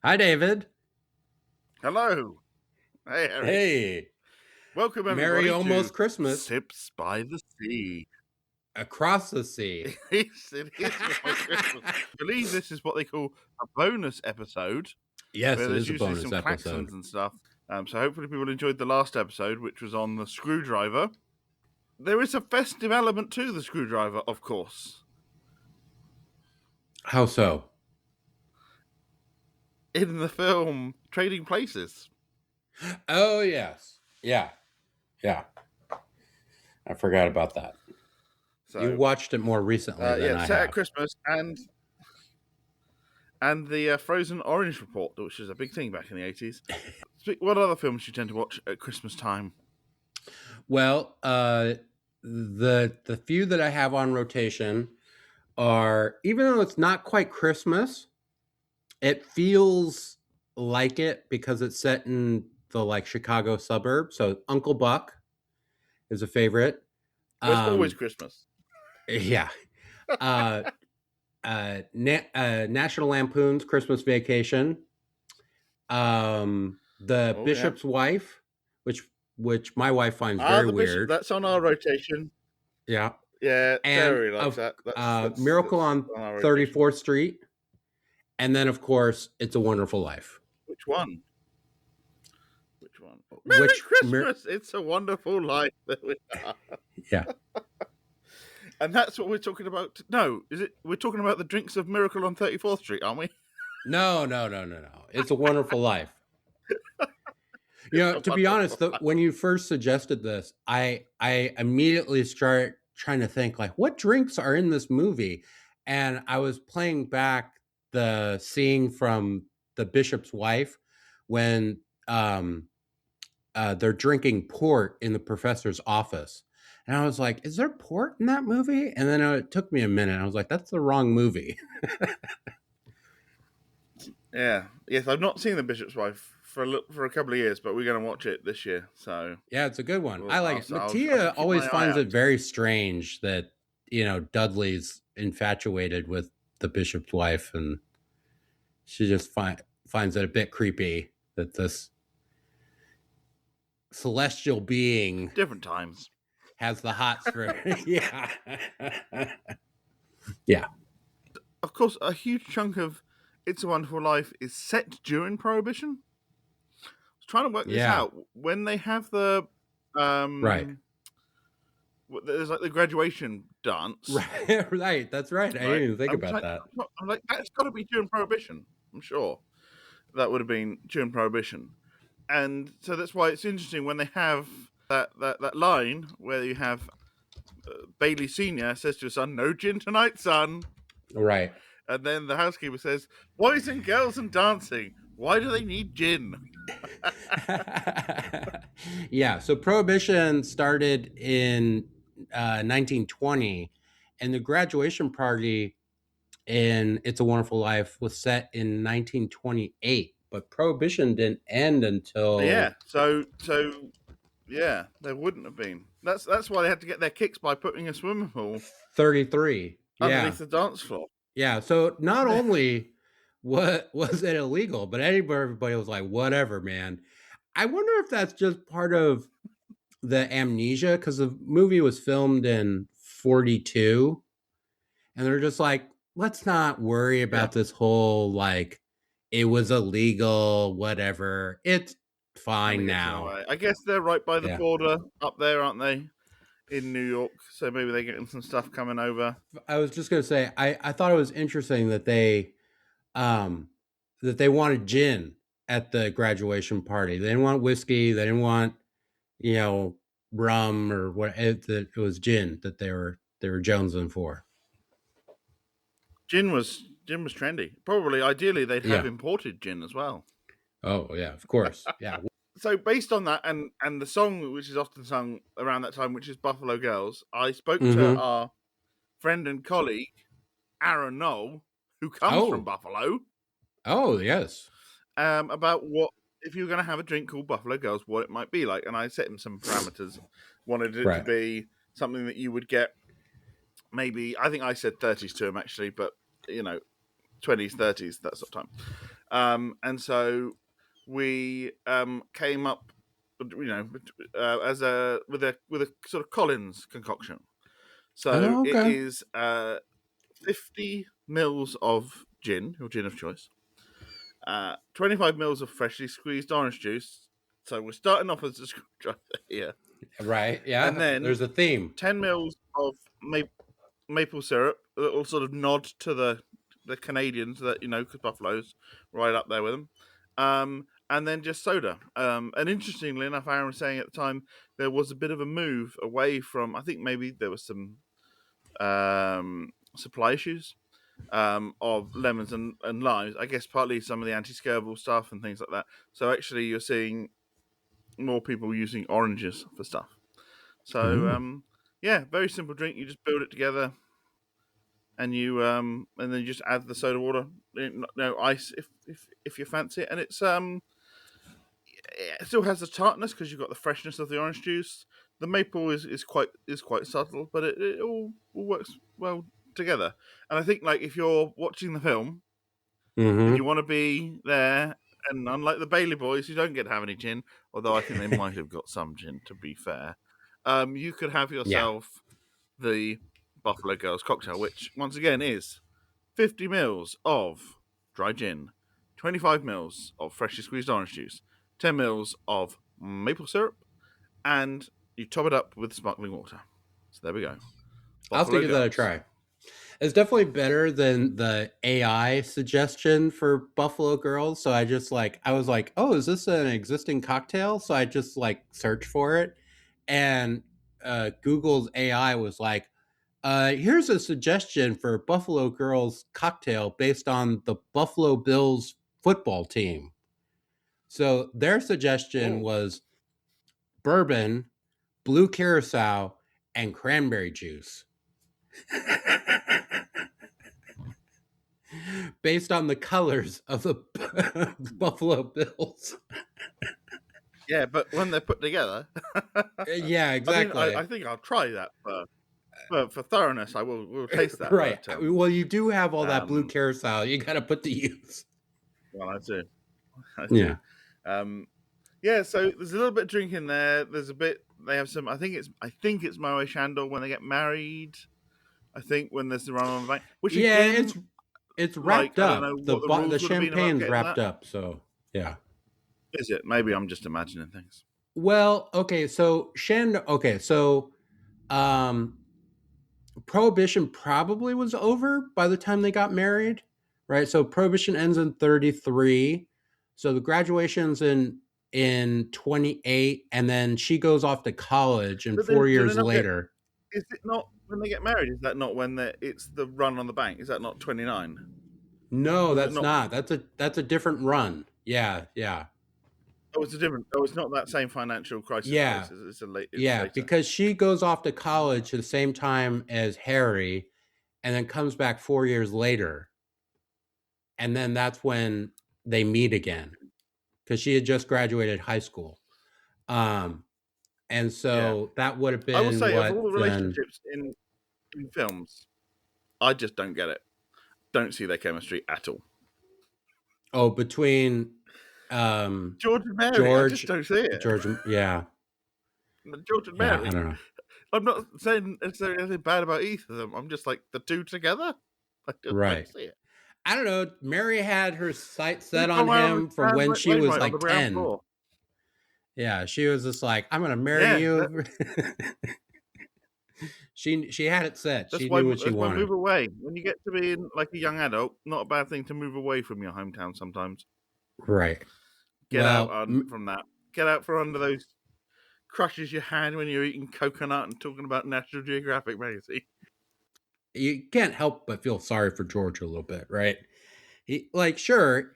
Hi, David. Hello. Hey, Harry. Hey, Welcome, Merry everybody, to almost Christmas Sips by the Sea. across the sea. It is almost Christmas. I believe this is what they call a bonus episode, Yes, where it there's is a usually bonus some episode. klaxons and stuff. So hopefully people enjoyed the last episode, which was on the screwdriver. There is a festive element to the screwdriver, of course. How so? In the film Trading Places. Oh, yes. Yeah, yeah. I forgot about that. You So, watched it more recently than yeah, I set at have. Christmas and the Frozen Orange Report, which was a big thing back in the 80s. What other films do you tend to watch at Christmas time? Well, the few that I have on rotation are, even though it's not quite Christmas, it feels like it because it's set in the like Chicago suburb. So Uncle Buck is a favorite. Well, it's always Um, Christmas. yeah. Uh, National Lampoon's Christmas Vacation. The Oh, yeah. Bishop's Wife, which my wife finds Ah, very The Bishop. weird. That's on our rotation. Yeah. Yeah, And Terry likes of that. That's Miracle on on our rotation. 34th Street. And then, of course, It's a Wonderful Life. Which one? Which one? Merry Which, Christmas! It's a wonderful life that we are. yeah. And that's what we're talking about. No, is it? We're talking about the drinks of Miracle on 34th Street, aren't we? No, no, no, no, no. It's a Wonderful Life. You It's know, a to be honest, wonderful life. when you first suggested this, I immediately start trying to think like what drinks are in this movie, and I was playing back the scene from The Bishop's Wife when they're drinking port in the professor's office, and I was like, "Is there port in that movie?" And then it took me a minute. I was like, "That's the wrong movie." Yeah. Yes, I've not seen The Bishop's Wife for a couple of years, but we're going to watch it this year. So Yeah, it's a good one. well, I like it. I shall Mattia keep always my eye finds out. it very strange that, Dudley's infatuated with the bishop's wife, and she just finds it a bit creepy that this celestial being Different times. has the hots for yeah. Yeah. Of course, a huge chunk of It's a Wonderful Life is set during Prohibition. I was trying to work this Yeah. out. When they have Right. there's like the graduation dance. Right. Right. That's right. I didn't Right. even think about that. I'm like, that's got to be during Prohibition. I'm sure that would have been during Prohibition. And so that's why it's interesting when they have that line where you have Bailey Senior says to his son, "No gin tonight, son." Right. And then the housekeeper says, "Boys and girls and dancing. Why do they need gin?" Yeah. So prohibition started in 1920, and the graduation party in It's a Wonderful Life was set in 1928, but prohibition didn't end until Yeah. So yeah, there wouldn't have been. That's why they had to get their kicks by putting a swimming pool 33. Yeah. underneath the dance floor. Yeah. So not only what was it illegal, but everybody was like, whatever, man. I wonder if that's just part of the amnesia because the movie was filmed in 42, and they're just like, let's not worry Yeah. about this whole like it was illegal, whatever. It's Kind fine of gets in the now. way. I guess they're right by the Yeah. border up there, aren't they? In New York, so maybe they're getting some stuff coming over. I was just gonna say I thought it was interesting um that they wanted gin at the graduation party. They didn't want whiskey, they didn't want, you know, rum or what it was gin that they were jonesing for. Gin was trendy. Probably, ideally, they'd have Yeah. imported gin as well. Oh yeah, of course. Yeah. So based on that, and the song which is often sung around that time, which is Buffalo Girls, I spoke to Mm-hmm. our friend and colleague Aaron Knoll, who comes from Oh. Buffalo, Oh yes. about what if you were going to have a drink called Buffalo Girls, what it might be like. And I set him some parameters. Wanted it to Right. be something that you would get. Maybe I think I said 30s to him actually, but 20s, 30s, that sort of time. And so we came up, as a with a sort of Collins concoction. So Oh, it okay. is 50 mils of gin, your gin of choice, 25 mils of freshly squeezed orange juice. So we're starting off as a screwdriver here, Right. and Yeah. then There's a theme. 10 mils of maple syrup, a little sort of nod to the Canadians that because Buffalo's right up there with them. And then just soda. And interestingly enough, Aaron was saying at the time there was a bit of a move away from. I think maybe there was some supply issues of lemons and limes. I guess partly some of the anti-scurvil stuff and things like that. So actually, you're seeing more people using oranges for stuff. So Ooh. yeah, very simple drink. You just build it together, and then you just add the soda water, no ice if you fancy it, and it still has the tartness because you've got the freshness of the orange juice. The maple is quite subtle, but it all works well together. And I think like if you're watching the film and you Mm-hmm. want to be there, and unlike the Bailey Boys who don't get to have any gin, although I think they might have got some gin to be fair, you could have Yeah. yourself the Buffalo Girls cocktail, which once again is 50 mils of dry gin, 25 mils of freshly squeezed orange juice, 10 mils of maple syrup, and you top it up with sparkling water. So there we go. I'll have to Buffalo give that a Girls. try. It's definitely better than the AI suggestion for Buffalo Girls. So I was like, oh, is this an existing cocktail? So I just like searched for it. And Google's AI was like, here's a suggestion for Buffalo Girls cocktail based on the Buffalo Bills football team. So their suggestion Oh, was bourbon, blue curacao, and cranberry juice. Based on the colors of the Buffalo Bills. yeah, but when they're put together, Yeah, I think exactly. I think I'll try that for thoroughness. Will taste that, Right. but Well, you do have all that blue um, carousel. You got to put to use. well, I do, I do. Yeah. Um, yeah, so there's a little bit of drink in there. There's a bit. They have some. I think it's Moe Chandel when they get married. I think when there's the run on the bank, which Yeah, again, it's like wrapped I don't up. know what the The rules would have been about champagne's getting wrapped that. up. So yeah. Is it? Maybe I'm just imagining things. Well, okay. So Shen. Okay. So um, Prohibition probably was over by the time they got married, right? So Prohibition ends in 33. So the graduation's in 28, and then she goes off to college and But then 4 do they years not get? later. Is it not when they get married? Is that not when it's the run on the bank? Is that not 29? No, Was it that's not? not. That's a different run. Yeah, yeah. Oh, it's a different. Oh, it's not that same financial crisis Yeah. place. It's Yeah, later. because she goes off to college at the same time as Harry and then comes back 4 years later. And then that's when they meet again because she had just graduated high school. Um, and Yeah, so that would have I will been say of what all the then? relationships in films, I just don't get it. Don't see their chemistry at all. Oh, between um, George and Mary, I just George, don't see it. George, yeah, George and yeah. I Mary. don't know. I'm not saying necessarily anything bad about either of them. I'm just like the two together. I just don't Right. see it. I don't know. Mary had her sights They set on come around him from when and she stand was right on the like ground 10. floor. Yeah, she was just like, I'm gonna marry Yeah, you. She had it set. She knew what she that's why wanted. move away. When you get to be like a young adult, not a bad thing to move away from your hometown sometimes. Right. Get out Well, from that. Get out from under those crushes you had when you were eating coconut and talking about National Geographic magazine. you can't help but feel sorry for George a little bit, right? He like sure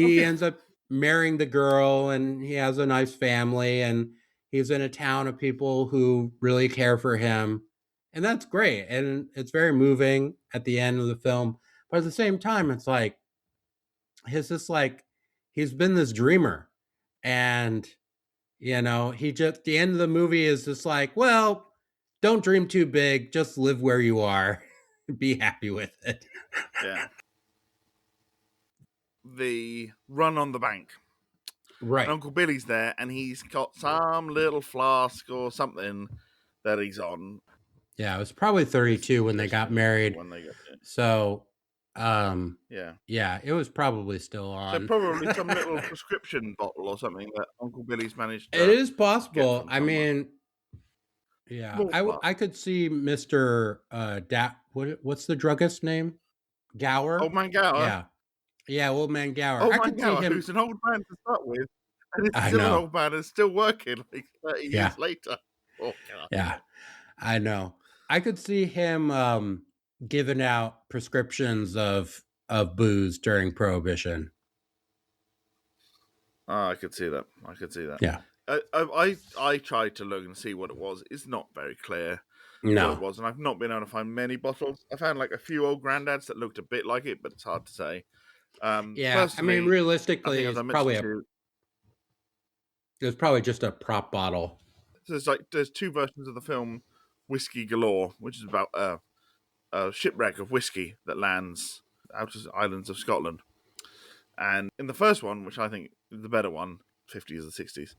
Oh he yeah, ends up marrying the girl and he has a nice family and he's in a town of people who really care for him. And that's great. And it's very moving at the end of the film. But at the same time, it's like he's just like he's been this dreamer. And he just the end of the movie is just like, well, don't dream too big, just live where you are. Be happy with it. yeah. the run on the bank. Right. And Uncle Billy's there, and he's got some little flask or something that he's on. Yeah, it was probably 32 when they got married. When they got there. So, yeah, it was probably still on. So probably some little prescription bottle or something that Uncle Billy's managed to. It is possible. I mean, yeah, I could see Mr. What's the druggist's name? Gower? Old Man Gower? Yeah, Old Man Gower. Old Man Gower, who's an old man to start with, and he's still an old man and still working like 30 years later. Oh, God. Yeah, I know. I could see him giving out prescriptions of booze during Prohibition. I could see that. Yeah. I tried to look and see what it was. It's not very clear what it was, and I've not been able to find many bottles. I found like a few old granddads that looked a bit like it, but it's hard to say. Yeah, I mean, realistically, it was probably just a prop bottle. So there's two versions of the film Whiskey Galore, which is about a shipwreck of whiskey that lands out of the islands of Scotland. And in the first one, which I think is the better one, 50s and 60s,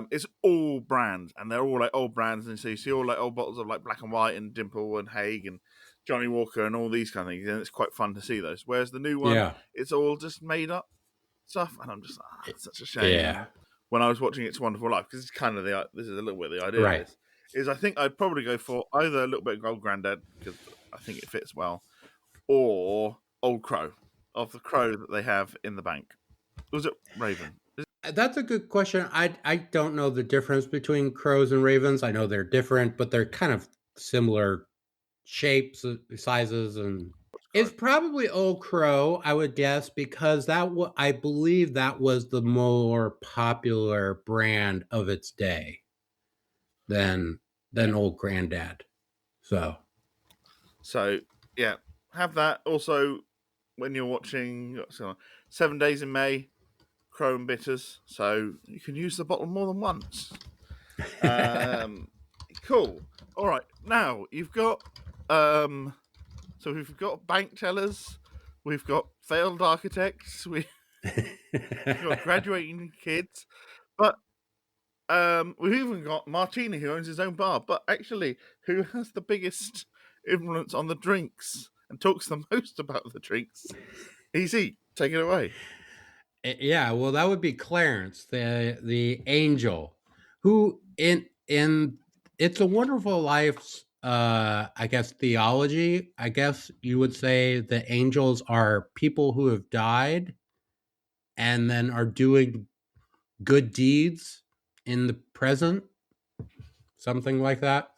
it's all brands, and they're all like old brands, and so you see all like old bottles of like Black and White and Dimple and Haig and Johnny Walker and all these kind of things, and it's quite fun to see those. Whereas the new one, it's all just made up stuff, and I'm just it's such a shame. Yeah. When I was watching It's a Wonderful Life, because it's kind of this is a little bit the idea of this, is I think I'd probably go for either a little bit of Old Grandad, because I think it fits well, or Old Crow, of the crow that they have in the bank. Was it Raven? That's a good question. I don't know the difference between crows and ravens. I know they're different, but they're kind of similar shapes, sizes, and it's probably Old Crow, I would guess, because I believe that was the more popular brand of its day than Old Grandad. So yeah, have that. Also, when you're watching 7 Days in May, Crow and Bitters, so you can use the bottle more than once. Cool. All right, now you've got so we've got bank tellers, we've got failed architects, we've got graduating kids, but we've even got Martini, who owns his own bar, but actually who has the biggest influence on the drinks and talks the most about the drinks. Easy, take it away. Yeah, well, that would be Clarence, the angel, who in It's a Wonderful Life's I guess theology, I guess you would say the angels are people who have died and then are doing good deeds in the present, something like that.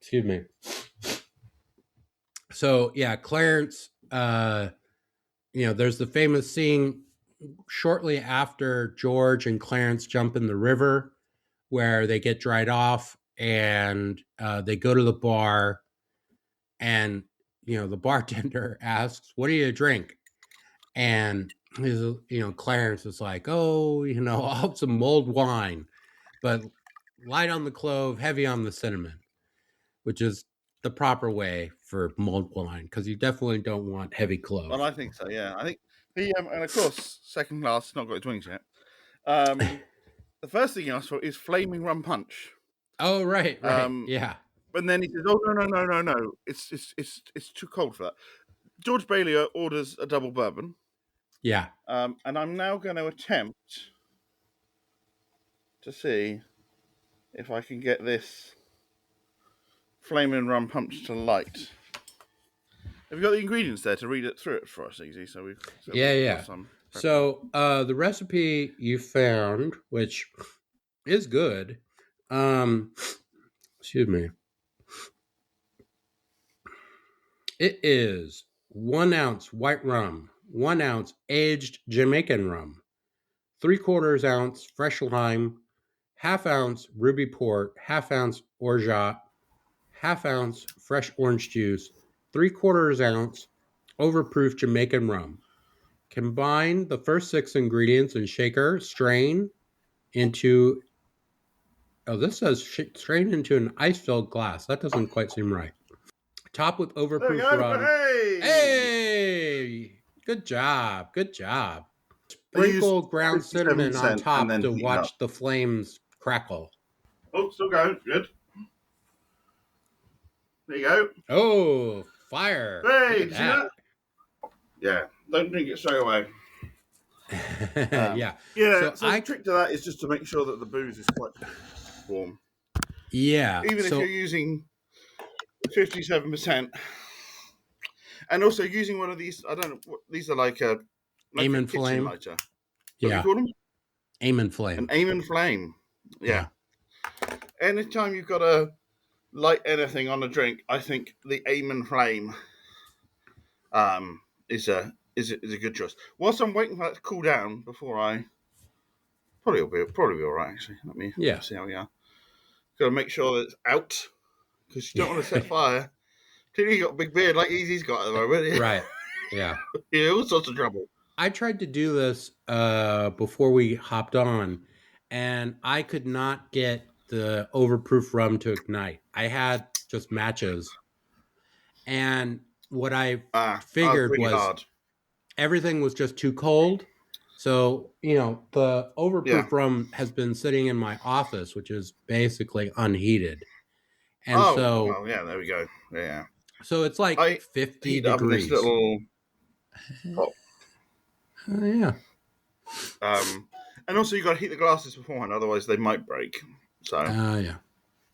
Excuse me. So yeah, Clarence, there's the famous scene shortly after George and Clarence jump in the river where they get dried off and they go to the bar, and the bartender asks, "What do you drink?" And Clarence is like, "Oh, I'll have some mulled wine, but light on the clove, heavy on the cinnamon," which is the proper way for mulled wine, because you definitely don't want heavy clove. Well, I think so. Yeah, I think and of course, second class, not got its wings yet. The first thing he asks for is flaming rum punch. Oh, right, yeah. And then he says, "Oh no, it's too cold for that." George Bailey orders a double bourbon. Yeah. And I'm now going to attempt to see if I can get this flaming rum punch to light. Have you got the ingredients there to read it through it for us, Easy? Yeah. So the recipe you found, which is good, excuse me, it is 1 ounce white rum, 1 ounce aged Jamaican rum, 3/4 ounce fresh lime, 1/2 ounce ruby port, 1/2 ounce orgeat, 1/2 ounce fresh orange juice, 3/4 ounce overproof Jamaican rum. Combine the first 6 ingredients in shaker, strain into, this says strain into an ice-filled glass. That doesn't quite seem right. Top with overproof rum. Hey! Good job. use sprinkle ground cinnamon on 57% and top then to heat it up. watch the flames crackle. Oh, still going. Good. There you go. Oh, fire. Hey, Look did you see that? Yeah. Don't drink it straight away. Yeah. Yeah, So so the trick to that is just to make sure that the booze is quite warm. yeah. Even if you're using 57%. And also using one of these, I don't know, these are like a aim and kitchen flame. lighter. What do you Yeah. call them? Aim and flame. An aim and flame. Yeah. Anytime you've got to light anything on a drink, I think the aim and flame is a good choice. Whilst I'm waiting for that to cool down before I probably be all right. Actually, let me see how we are. Got to make sure that it's out because you don't want to set fire. Clearly, you got a big beard like Easy's got at the moment. Right. Yeah. Yeah, all sorts of trouble. I tried to do this before we hopped on, and I could not get the overproof rum to ignite. I had just matches, and what I figured really was hard. everything was just too cold. So, the overproof rum has been sitting in my office, which is basically unheated. And well, yeah, there we go. Yeah. So it's like 50 degrees. Up in this little pot. Yeah. And also you got to heat the glasses beforehand, otherwise they might break. So. Yeah.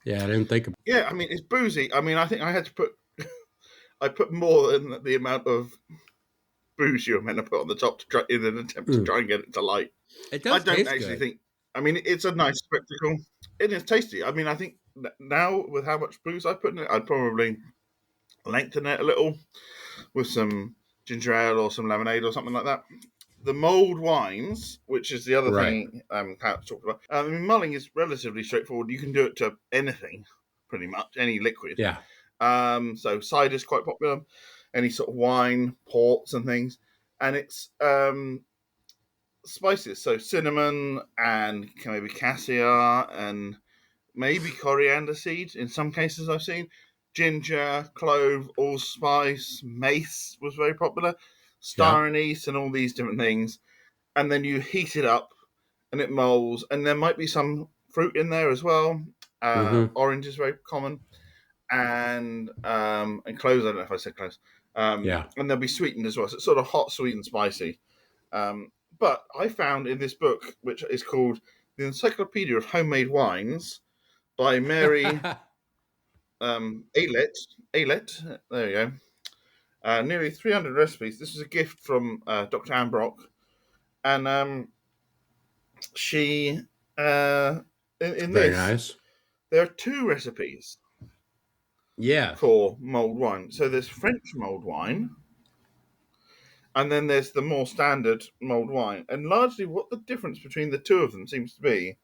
Yeah, I didn't think about Yeah, I mean, it's boozy. I mean, I think I had to put... I put more than the amount of booze you were meant to put on the top in an attempt to try and get it to light. It does I don't taste actually good. think... I mean, it's a nice spectacle. It is tasty. I mean, I think now with how much booze I put in it, I'd probably lengthen it a little with some ginger ale or some lemonade or something like that. The mulled wines, which is the other thing Pat talked about. I mean, mulling is relatively straightforward. You can do it to anything, pretty much, any liquid. Yeah. So cider is quite popular. Any sort of wine, ports and things. And it's spices. So cinnamon and maybe cassia and maybe coriander seed in some cases I've seen. Ginger, clove, allspice, mace was very popular. Star anise and all these different things. And then you heat it up and it molds. And there might be some fruit in there as well. Orange is very common. And cloves, I don't know if I said cloves. And they'll be sweetened as well. So it's sort of hot, sweet, and spicy. But I found in this book, which is called The Encyclopedia of Homemade Wines by Mary Aylett. There you go. Nearly 300 recipes. This is a gift from Dr. Anne Brock. And she, in very this, nice. There are 2 recipes. Yeah. For mulled wine. So there's French mulled wine, and then there's the more standard mulled wine. And largely what the difference between the 2 of them seems to be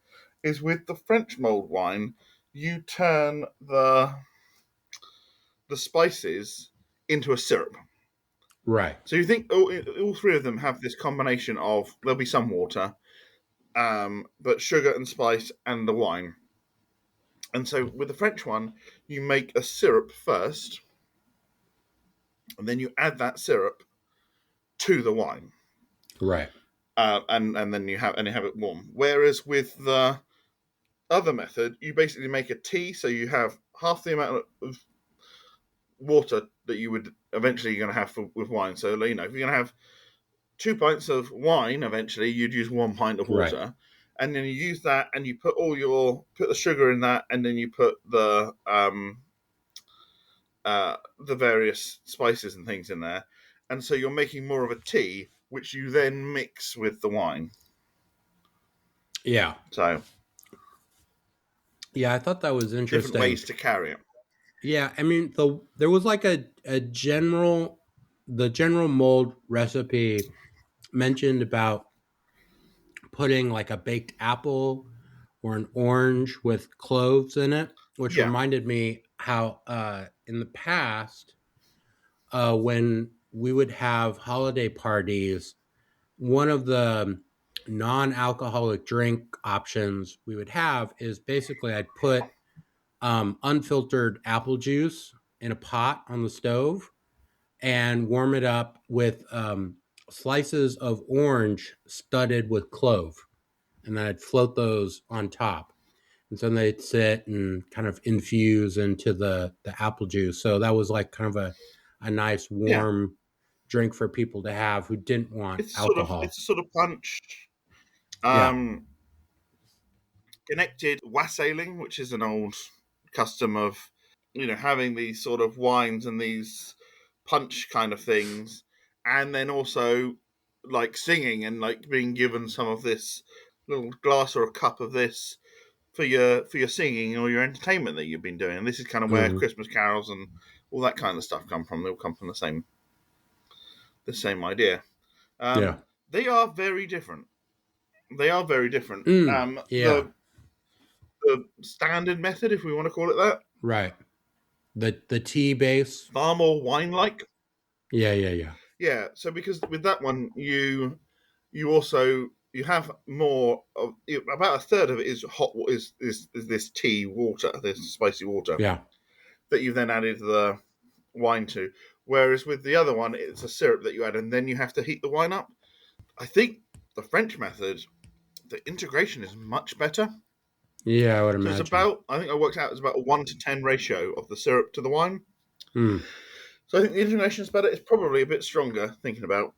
is with the French mulled wine, you turn the spices into a syrup. Right. So you think all 3 of them have this combination of, there'll be some water, but sugar and spice and the wine. And so with the French one, you make a syrup first, and then you add that syrup to the wine. Right. And then you have it warm. Whereas with the other method, you basically make a tea, so you have half the amount of water that you would eventually going to have with wine. So, if you're going to have 2 pints of wine, eventually you'd use 1 pint of water. Right. And then you use that, and you put the sugar in that, and then you put the various spices and things in there, and so you're making more of a tea, which you then mix with the wine. Yeah. So. Yeah, I thought that was interesting. Different ways to carry it. Yeah, I mean, there was like the general mold recipe mentioned about putting like a baked apple or an orange with cloves in it, which reminded me how in the past, when we would have holiday parties, one of the non-alcoholic drink options we would have is basically I'd put unfiltered apple juice in a pot on the stove and warm it up with slices of orange studded with clove, and then I'd float those on top. And so they'd sit and kind of infuse into the apple juice. So that was like kind of a nice Yeah, warm drink for people to have who didn't want it's alcohol. a sort of punch. Yeah. Um, Connected wassailing, which is an old custom of having these sort of wines and these punch kind of things, and then also like singing and like being given some of this little glass or a cup of this for your singing or your entertainment that you've been doing. And this is kind of where Hmm. Christmas carols and all that kind of stuff come from. They all come from the same idea. Yeah. They are very different. They are very different. Yeah. The standard method, if we want to call it that, Right. The tea base. far more wine like. Yeah. Yeah. Yeah. Yeah, so because with that one you also you have more of about a third of it is hot is this tea water, this spicy water Yeah. that you've then added the wine to. Whereas with the other one, it's a syrup that you add and then you have to heat the wine up. I think the French method, the integration is much better. Yeah. I would So it's imagine. about, I think I worked out it's about a 1 to 10 ratio of the syrup to the wine. Hmm. So I think the intonation is better. It's probably a bit stronger thinking about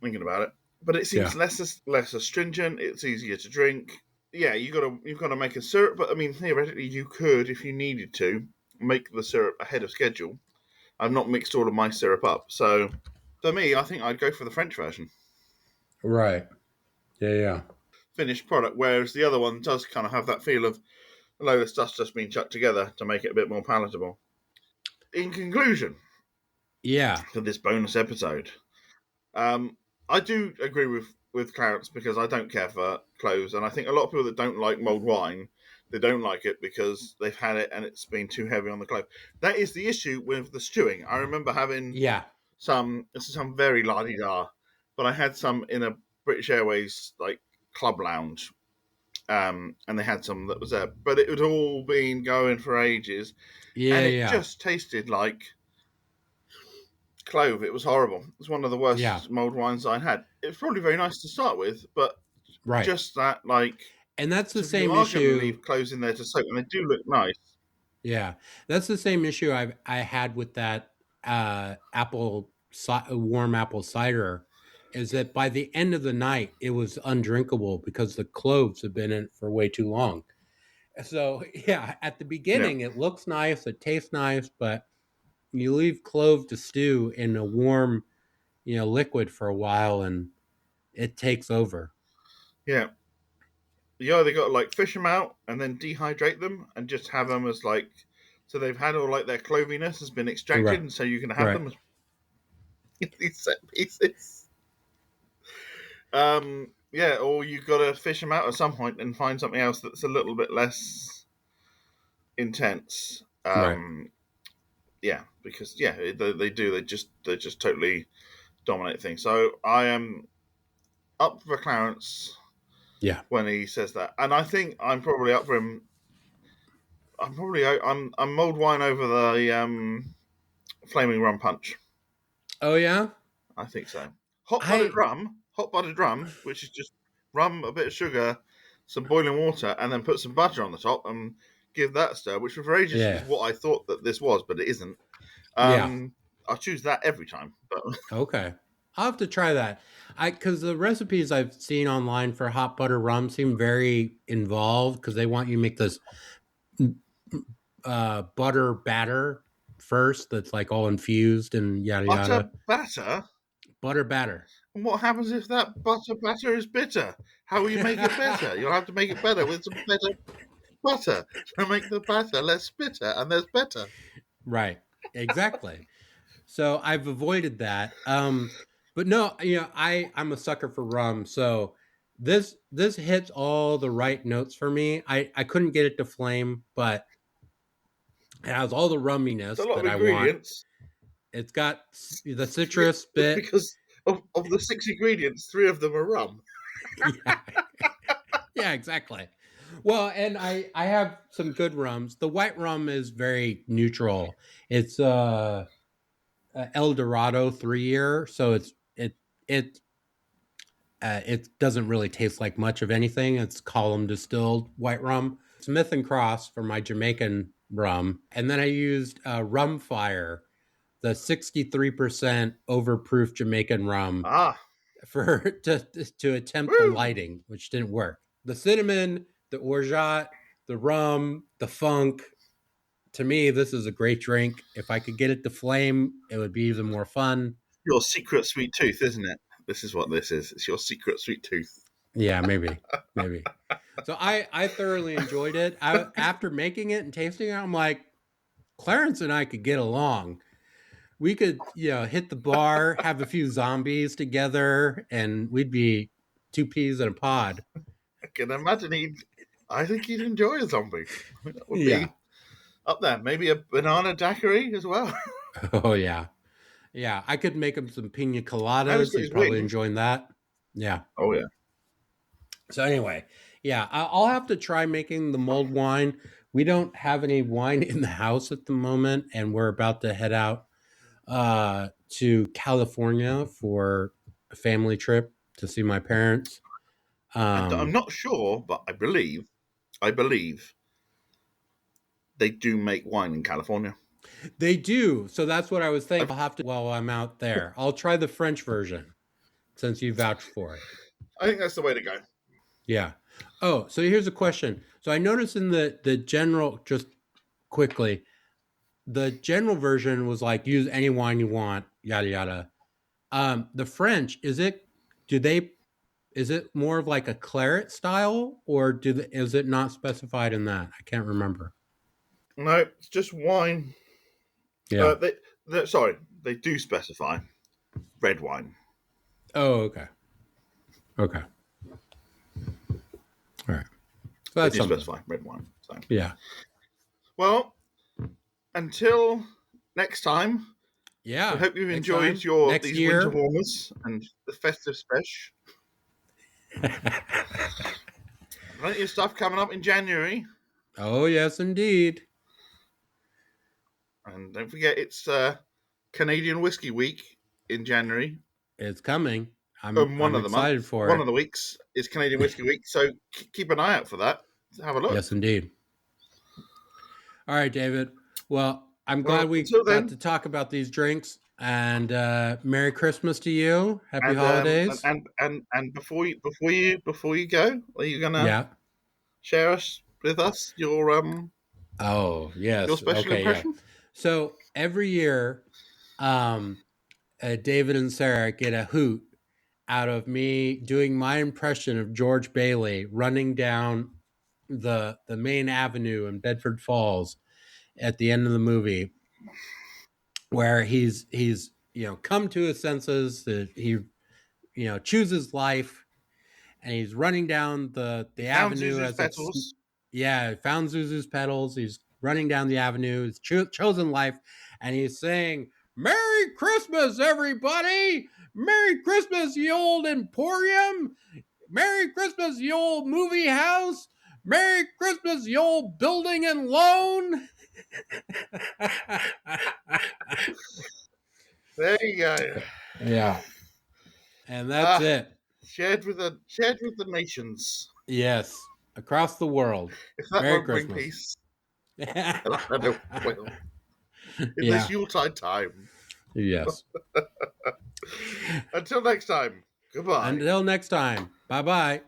it, but it seems Yeah. less astringent. It's easier to drink. Yeah, you've got to make a syrup, but I mean theoretically you could, if you needed to, make the syrup ahead of schedule. I've not mixed all of my syrup up, so for me, I think I'd go for the French version, Right. Yeah. Yeah. finished product. Whereas the other one does kind of have that feel of a load of stuff's just been chucked together to make it a bit more palatable. In conclusion, Yeah. for this bonus episode, Um, I do agree with Clarence because I don't care for cloves, and I think a lot of people that don't like mulled wine, they don't like it because they've had it and it's been too heavy on the clove. That is the issue with the stewing. I remember having Yeah. some. This is some very la di da, but I had some in a British Airways like club lounge, and they had some that was there, but it had all been going for ages, Yeah. and it Yeah. just tasted like clove. It was horrible. It was one of the Yeah. worst mulled wines I had. It was probably very nice to start with, but Right. just that, like, And that's the so if you same are going to issue. leave cloves in there to soak, and they do look nice. Yeah, that's the same issue I had with that warm apple cider, is that by the end of the night it was undrinkable because the cloves had been in it for way too long. So yeah, at the Yeah, beginning it looks nice, it tastes nice, but you leave clove to stew in a warm, liquid for a while, and it takes over. yeah. You either got to like fish them out and then dehydrate them and just have them as like, so they've had all like their cloviness has been extracted, Right, and so you can have right, them as these set pieces. Yeah, or you got to fish them out at some point and find something else that's a little bit less intense. right. Yeah, because yeah, they do. They just totally dominate things. So I am up for Clarence Yeah. when he says that, and I think I'm probably up for him. I'm mulled wine over the flaming rum punch. Oh yeah. I think so. I Hot buttered rum, which is just rum, a bit of sugar, some boiling water, and then put some butter on the top and give that a stir. Which for ages is Yeah. what I thought that this was, but it isn't. Yeah. Um, I choose that every time. But Okay. I'll have to try that. Because the recipes I've seen online for hot butter rum seem very involved because they want you to make this butter batter first that's like all infused and yada butter yada. batter. Butter batter. And what happens if that butter batter is bitter? How will you make it better? You'll have to make it better with some better butter to make the batter less bitter and there's better. Right. Exactly. So I've avoided that. But no, I'm a sucker for rum. So this hits all the right notes for me. I couldn't get it to flame, but it has all the It's a rumminess lot of that I want. ingredients. It's got the citrus bit. Because of the 6 ingredients, 3 of them are rum. Yeah, yeah, exactly. Well, and I have some good rums. The white rum is very neutral. It's El Dorado 3 year, so it It doesn't really taste like much of anything. It's column distilled white rum. Smith and Cross for my Jamaican rum. And then I used Rum Fire, the 63% overproof Jamaican rum Ah, to attempt the lighting, which didn't work. The cinnamon, the orgeat, the rum, the funk. To me, this is a great drink. If I could get it to flame, it would be even more fun. your secret sweet tooth, isn't it? This is what this is. It's your secret sweet tooth. Yeah, maybe. So I thoroughly enjoyed it. After making it and tasting it, I'm like, Clarence and I could get along. We could, hit the bar, have a few zombies together, and we'd be two peas in a pod. I can imagine I think he'd enjoy a zombie. That would be up there. Maybe a banana daiquiri as well. Oh, yeah. Yeah, I could make him some pina coladas. He'd probably enjoy that. Yeah. Oh, yeah. So anyway, yeah, I'll have to try making the mulled wine. We don't have any wine in the house at the moment, and we're about to head out to California for a family trip to see my parents. I'm not sure, but I believe they do make wine in California. They do. So that's what I was thinking. I'll have to, while I'm out there, I'll try the French version since you vouched for it. I think that's the way to go. Yeah. Oh, so here's a question. So I noticed in the general, just quickly, the general version was like, use any wine you want, yada, yada. The French, is it more of like a claret style, or is it not specified in that? I can't remember. No, it's just wine. Yeah. They do specify red wine. Oh, okay. Okay. All right. So they do specify red wine. So. Yeah. Well, until next time. Yeah. I hope you've enjoyed these winter warmers and the festive special. Plenty of stuff coming up in January. Oh, yes, indeed. And don't forget, it's Canadian Whiskey Week in January. It's coming. I'm excited for it. One of the weeks is Canadian Whiskey Week, so keep an eye out for that. Have a look. Yes, indeed. All right, David. Well, I'm glad we got to talk about these drinks. And Merry Christmas to you. Happy holidays. And before you go, are you gonna share with us your Oh yes, your special impression? Yeah. So every year, David and Sarah get a hoot out of me doing my impression of George Bailey running down the main avenue in Bedford Falls at the end of the movie, where he's come to his senses, that he chooses life, and he's running down the avenue as petals. Found Zuzu's petals. He's running down the avenue. He's chosen life, and he's saying, "Merry Christmas, everybody! Merry Christmas, ye old emporium! Merry Christmas, ye old movie house! Merry Christmas, ye old building and loan!" There you go. Yeah. And that's it. Shared with the nations. Yes. Across the world. If that Merry won't Christmas. bring peace. In this Yuletide time. Yes. Until next time. Goodbye. Until next time. Bye-bye.